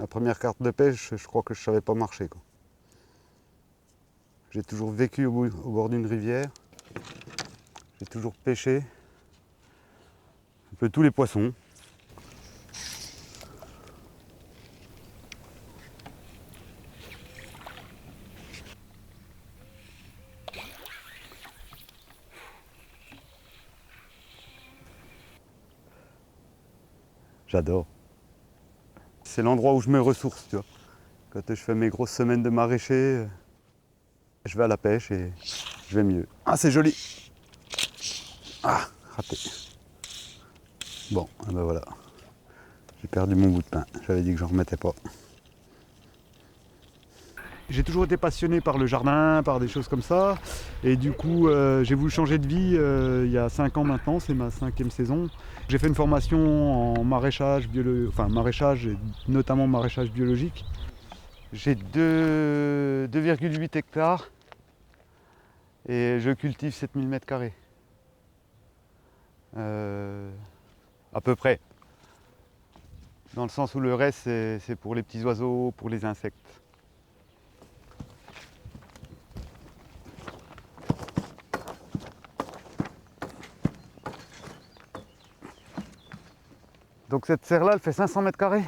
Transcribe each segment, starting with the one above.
Ma première carte de pêche, je crois que je ne savais pas marcher, quoi. J'ai toujours vécu au bord d'une rivière. J'ai toujours pêché un peu tous les poissons. J'adore. C'est l'endroit où je me ressource, tu vois. Quand je fais mes grosses semaines de maraîcher, je vais à la pêche et je vais mieux. Ah, c'est joli. Ah, raté. Bon, ben voilà. J'ai perdu mon bout de pain. J'avais dit que j'en remettais pas. J'ai toujours été passionné par le jardin, par des choses comme ça. Et du coup, j'ai voulu changer de vie il y a 5 ans maintenant, c'est ma 5e saison. J'ai fait une formation en maraîchage, maraîchage et notamment maraîchage biologique. J'ai 2,8 hectares et je cultive 7000 mètres carrés. À peu près. Dans le sens où le reste, c'est pour les petits oiseaux, pour les insectes. Donc cette serre-là, elle fait 500 mètres carrés.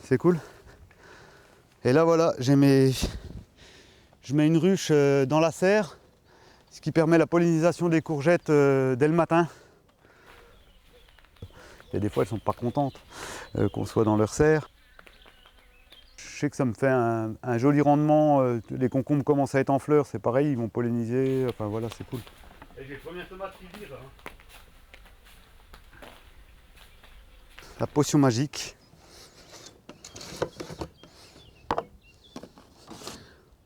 C'est cool. Et là, voilà, je mets une ruche dans la serre, ce qui permet la pollinisation des courgettes dès le matin. Et des fois, elles ne sont pas contentes qu'on soit dans leur serre. Je sais que ça me fait un joli rendement. Les concombres commencent à être en fleurs, c'est pareil, ils vont polliniser. Enfin voilà, c'est cool. Et j'ai les premières tomates qui virent. La potion magique.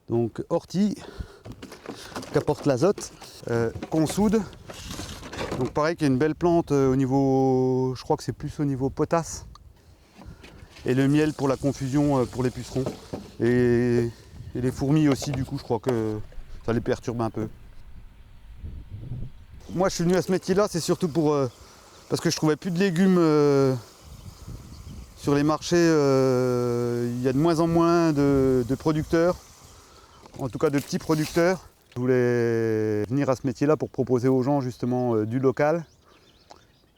Donc ortie qui apporte l'azote, qu'on soude. Donc pareil qu'il y a une belle plante au niveau, je crois que c'est plus au niveau potasse. Et le miel pour la confusion pour les pucerons. Et les fourmis aussi, du coup, je crois que ça les perturbe un peu. Moi je suis venu à ce métier-là, c'est surtout parce que je trouvais plus de légumes sur les marchés. Il y a de moins en moins de producteurs, en tout cas de petits producteurs. Je voulais venir à ce métier-là pour proposer aux gens justement du local,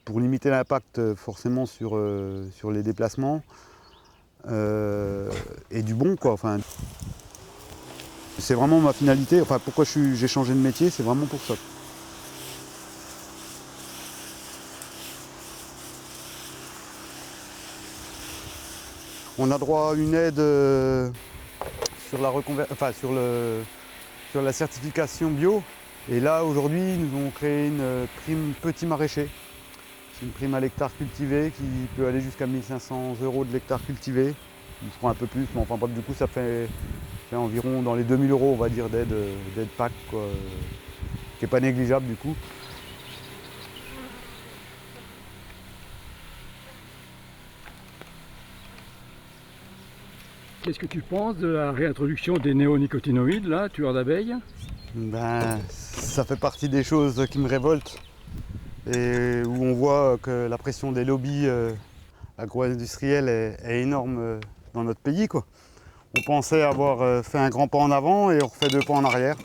pour limiter l'impact forcément sur les déplacements, et du bon, quoi. Enfin, c'est vraiment ma finalité. Enfin, pourquoi j'ai changé de métier, c'est vraiment pour ça. On a droit à une aide sur la certification bio. Et là, aujourd'hui, ils nous ont créé une prime petit maraîcher. C'est une prime à l'hectare cultivé qui peut aller jusqu'à 1 500 € de l'hectare cultivé. Ils seront un peu plus, mais enfin, du coup, ça fait environ dans les 2 000 €, on va dire, d'aide PAC, quoi, qui n'est pas négligeable du coup. Qu'est-ce que tu penses de la réintroduction des néonicotinoïdes, là, tueurs d'abeilles? Ben, ça fait partie des choses qui me révoltent et où on voit que la pression des lobbies agro-industriels est énorme dans notre pays, quoi. On pensait avoir fait un grand pas en avant et on refait 2 pas en arrière.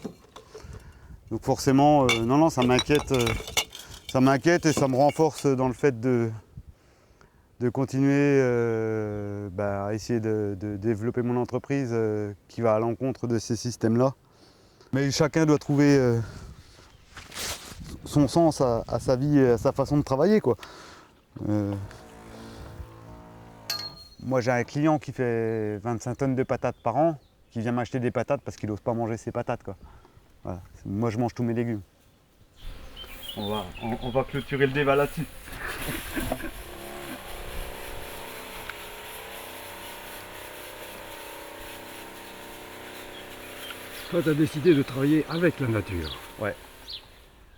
Donc forcément, non, ça m'inquiète et ça me renforce dans le fait de continuer à essayer de développer mon entreprise qui va à l'encontre de ces systèmes-là. Mais chacun doit trouver son sens à sa vie et à sa façon de travailler, quoi. Moi j'ai un client qui fait 25 tonnes de patates par an, qui vient m'acheter des patates parce qu'il n'ose pas manger ses patates, quoi. Voilà. Moi je mange tous mes légumes. On va clôturer le débat là-dessus. Toi, tu as décidé de travailler avec la nature. Ouais.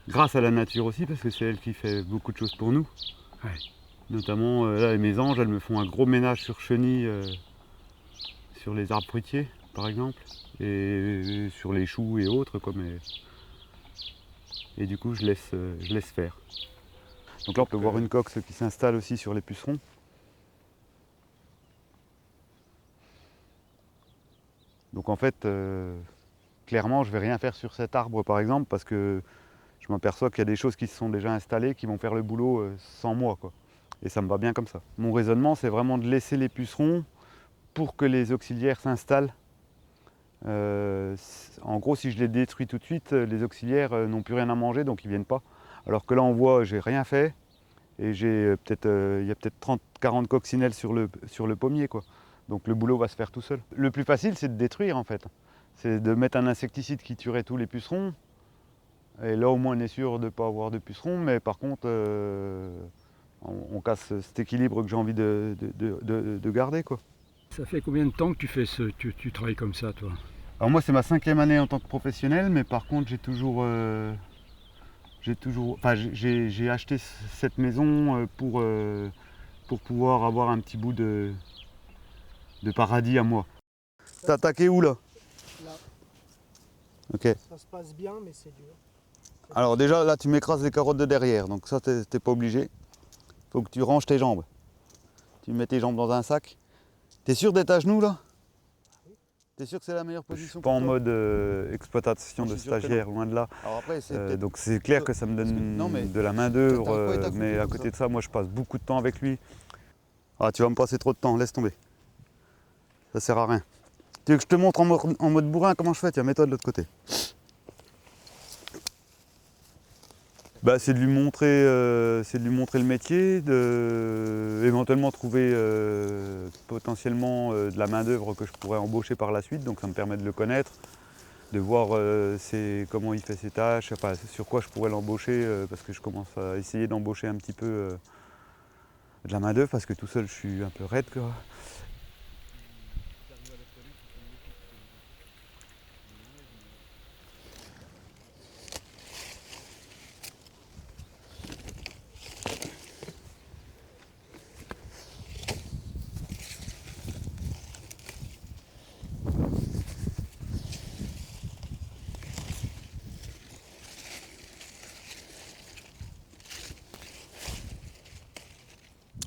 Grâce à la nature aussi, parce que c'est elle qui fait beaucoup de choses pour nous. Ouais. Notamment, là, les mésanges, elles me font un gros ménage sur chenilles, sur les arbres fruitiers, par exemple, et sur les choux et autres, quoi, et du coup, je laisse faire. Donc là, on peut voir une coque qui s'installe aussi sur les pucerons. Donc en fait, clairement, je ne vais rien faire sur cet arbre par exemple parce que je m'aperçois qu'il y a des choses qui se sont déjà installées qui vont faire le boulot sans moi, quoi. Et ça me va bien comme ça. Mon raisonnement, c'est vraiment de laisser les pucerons pour que les auxiliaires s'installent. En gros, si je les détruis tout de suite, les auxiliaires n'ont plus rien à manger, donc ils ne viennent pas. Alors que là, on voit, j'ai rien fait. Et j'ai il y a peut-être 30-40 coccinelles sur le pommier, quoi. Donc le boulot va se faire tout seul. Le plus facile, c'est de détruire en fait. C'est de mettre un insecticide qui tuerait tous les pucerons. Et là, au moins, on est sûr de ne pas avoir de pucerons. Mais par contre, on casse cet équilibre que j'ai envie de garder, quoi. Ça fait combien de temps que tu travailles comme ça, toi? Alors moi, c'est ma 5e année en tant que professionnel, mais par contre, j'ai acheté cette maison pour pouvoir avoir un petit bout de paradis à moi. T'as attaqué où là? Là. Ok. Ça se passe bien, mais c'est dur. Alors déjà, là, tu m'écrases les carottes de derrière, donc ça, t'es pas obligé. Faut que tu ranges tes jambes. Tu mets tes jambes dans un sac. T'es sûr d'être à genoux là? T'es sûr que c'est la meilleure position? Je suis pas en mode exploitation de stagiaire, loin de là. Alors après, donc c'est clair que ça me donne de la main d'œuvre, mais à côté de ça, moi je passe beaucoup de temps avec lui. Ah, tu vas me passer trop de temps, laisse tomber. Ça sert à rien. Tu veux que je te montre en mode bourrin comment je fais? Tiens, mets-toi de l'autre côté. Bah, c'est de lui montrer le métier, éventuellement trouver potentiellement de la main d'œuvre que je pourrais embaucher par la suite, donc ça me permet de le connaître, de voir comment il fait ses tâches, enfin, sur quoi je pourrais l'embaucher, parce que je commence à essayer d'embaucher un petit peu de la main d'œuvre, parce que tout seul je suis un peu raide, quoi.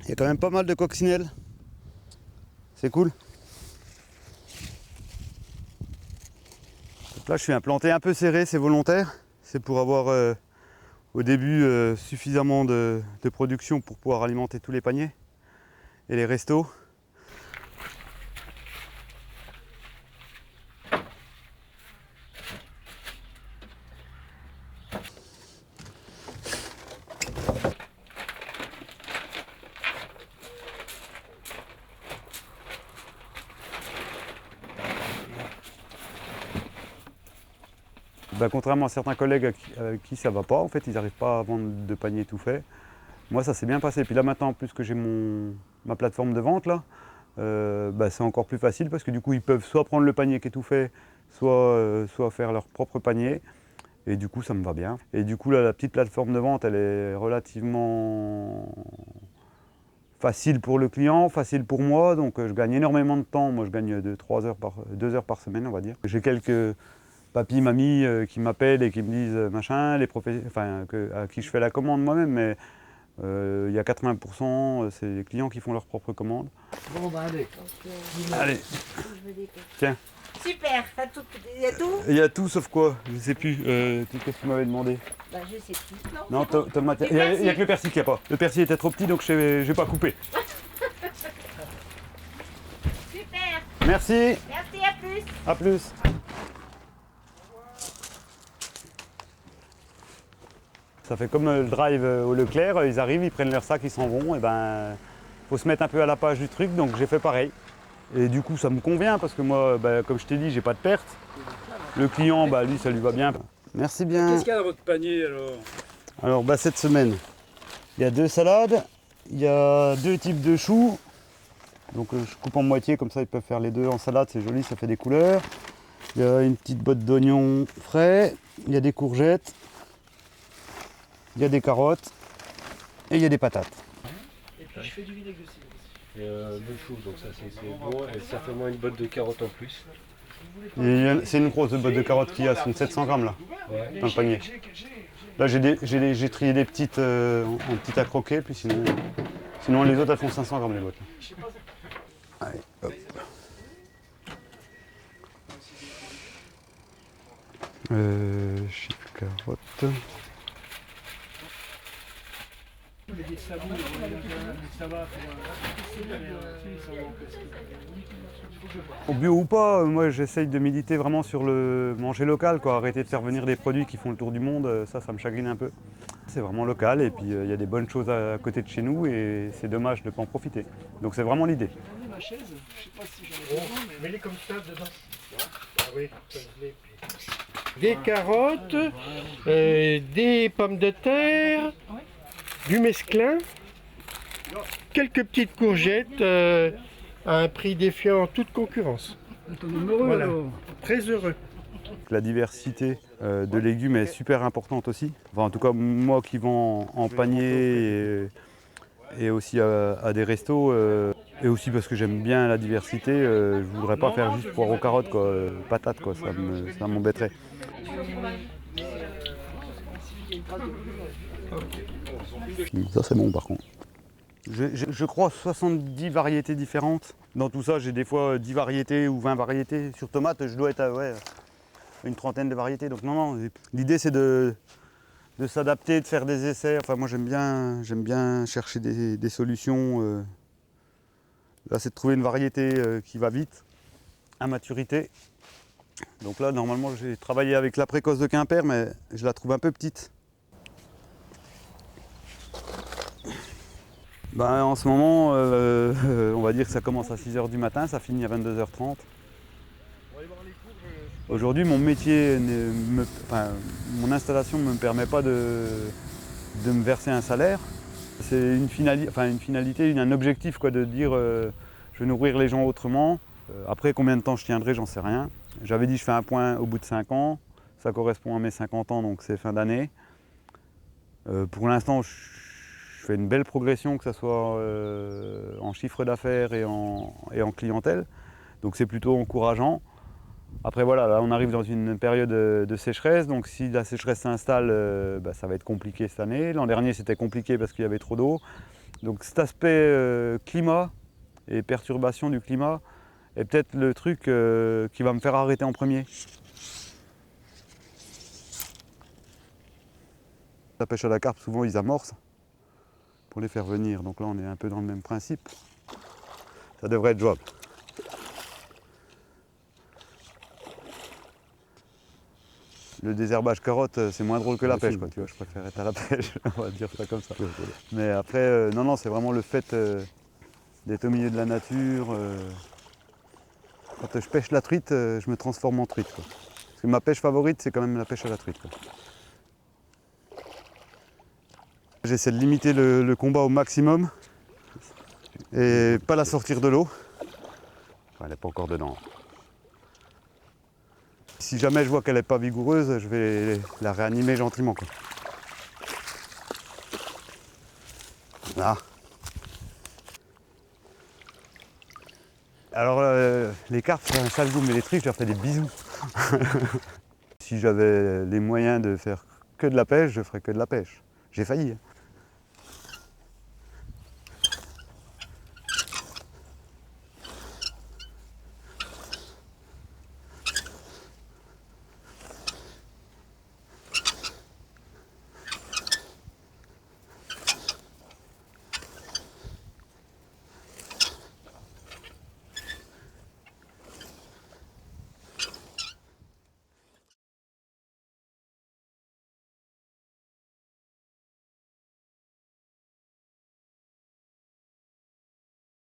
Il y a quand même pas mal de coccinelles. C'est cool. Donc là, je suis implanté un peu serré, c'est volontaire. C'est pour avoir au début suffisamment de production pour pouvoir alimenter tous les paniers et les restos. Contrairement à certains collègues avec qui ça va pas, en fait, ils n'arrivent pas à vendre de panier tout fait. Moi, ça s'est bien passé. Puis là, maintenant, en plus que j'ai ma plateforme de vente, là, c'est encore plus facile parce que du coup, ils peuvent soit prendre le panier qui est tout fait, soit faire leur propre panier. Et du coup, ça me va bien. Et du coup, là, la petite plateforme de vente, elle est relativement facile pour le client, facile pour moi. Donc, je gagne énormément de temps. Moi, je gagne 2 heures par semaine, on va dire. J'ai quelques papy, mamie qui m'appellent et qui me disent machin, à qui je fais la commande moi-même, mais il y a 80%, c'est les clients qui font leurs propres commandes. Bon, bah allez. Allez, tiens. Super, il y a tout? Il y a tout sauf quoi? Je sais plus. Qu'est-ce que tu m'avais demandé? Bah je sais plus. Non, tomate. Il n'y a que le persil qu'il n'y a pas. Le persil était trop petit donc je n'ai pas coupé. Super, Merci, merci, à plus. à plus. Ça fait comme le drive au Leclerc, ils arrivent, ils prennent leur sac, ils s'en vont, et ben faut se mettre un peu à la page du truc, donc j'ai fait pareil. Et du coup ça me convient parce que moi, comme je t'ai dit, j'ai pas de perte. Le client, lui ça lui va bien. Merci bien. Qu'est-ce qu'il y a dans votre panier alors? Alors cette semaine, il y a 2 salades, il y a 2 types de choux. Donc je coupe en moitié, comme ça ils peuvent faire les deux en salade, c'est joli, ça fait des couleurs. Il y a une petite botte d'oignons frais, il y a des courgettes. Il y a des carottes et il y a des patates. Et puis je fais du vinaigre de cidre. Et deux choux, donc ça c'est bon, et certainement une botte de carottes en plus. C'est une grosse botte de carottes qui a 700 grammes là, dans le panier. Là j'ai trié des petites en petites à croquer, puis sinon les autres elles font 500 grammes les bottes. Allez, hop. Chip carotte. Au bio ou pas, moi j'essaye de militer vraiment sur le manger local, quoi. Arrêter de faire venir des produits qui font le tour du monde, ça me chagrine un peu. C'est vraiment local et puis il y a des bonnes choses à côté de chez nous et c'est dommage de ne pas en profiter. Donc c'est vraiment l'idée. Ma chaise, je sais pas si j'en ai besoin, mais... Mets-les comme ça dedans. Ah oui, des carottes, des pommes de terre, du mesclun, quelques petites courgettes à un prix défiant toute concurrence. Ton numéro Voilà. alors. Très heureux. La diversité de légumes est super importante aussi. Enfin, en tout cas, moi qui vends en panier et aussi à des restos, et aussi parce que j'aime bien la diversité, je voudrais pas faire juste poireaux carottes, quoi, patates, quoi, ça m'embêterait. Ça c'est bon par contre. Je crois 70 variétés différentes. Dans tout ça, j'ai des fois 10 variétés ou 20 variétés. Sur tomates, je dois être à une trentaine de variétés. Donc non. L'idée c'est de s'adapter, de faire des essais. Enfin moi j'aime bien chercher des solutions. Là c'est de trouver une variété qui va vite, à maturité. Donc là normalement j'ai travaillé avec la précoce de Quimper, mais je la trouve un peu petite. Ben, en ce moment, on va dire que ça commence à 6 h du matin, ça finit à 22 h 30. Aujourd'hui, mon métier, mon installation ne me permet pas de me verser un salaire. C'est une finalité, un objectif, quoi, de dire je vais nourrir les gens autrement. Après, combien de temps je tiendrai, j'en sais rien. J'avais dit je fais un point au bout de 5 ans. Ça correspond à mes 50 ans, donc c'est fin d'année. Pour l'instant, je fais une belle progression, que ce soit en chiffre d'affaires et en clientèle. Donc c'est plutôt encourageant. Après voilà, là on arrive dans une période de sécheresse, donc si la sécheresse s'installe, ça va être compliqué cette année. L'an dernier c'était compliqué parce qu'il y avait trop d'eau. Donc cet aspect climat et perturbation du climat est peut-être le truc qui va me faire arrêter en premier. La pêche à la carpe, souvent ils amorcent pour les faire venir. Donc là on est un peu dans le même principe. Ça devrait être jouable. Le désherbage carotte, c'est moins drôle que la pêche, quoi, tu vois, je préfère être à la pêche, on va dire ça comme ça. Mais après, non, c'est vraiment le fait d'être au milieu de la nature. Quand je pêche la truite, je me transforme en truite, quoi. Parce que ma pêche favorite, c'est quand même la pêche à la truite, quoi. J'essaie de limiter le combat au maximum et pas la sortir de l'eau. Enfin, elle n'est pas encore dedans. Si jamais je vois qu'elle n'est pas vigoureuse, je vais la réanimer gentiment, quoi. Là. Alors les carpes, c'est un sale goût, mais les truites, je leur fais des bisous. Si j'avais les moyens de faire que de la pêche, je ferais que de la pêche. J'ai failli. Hein.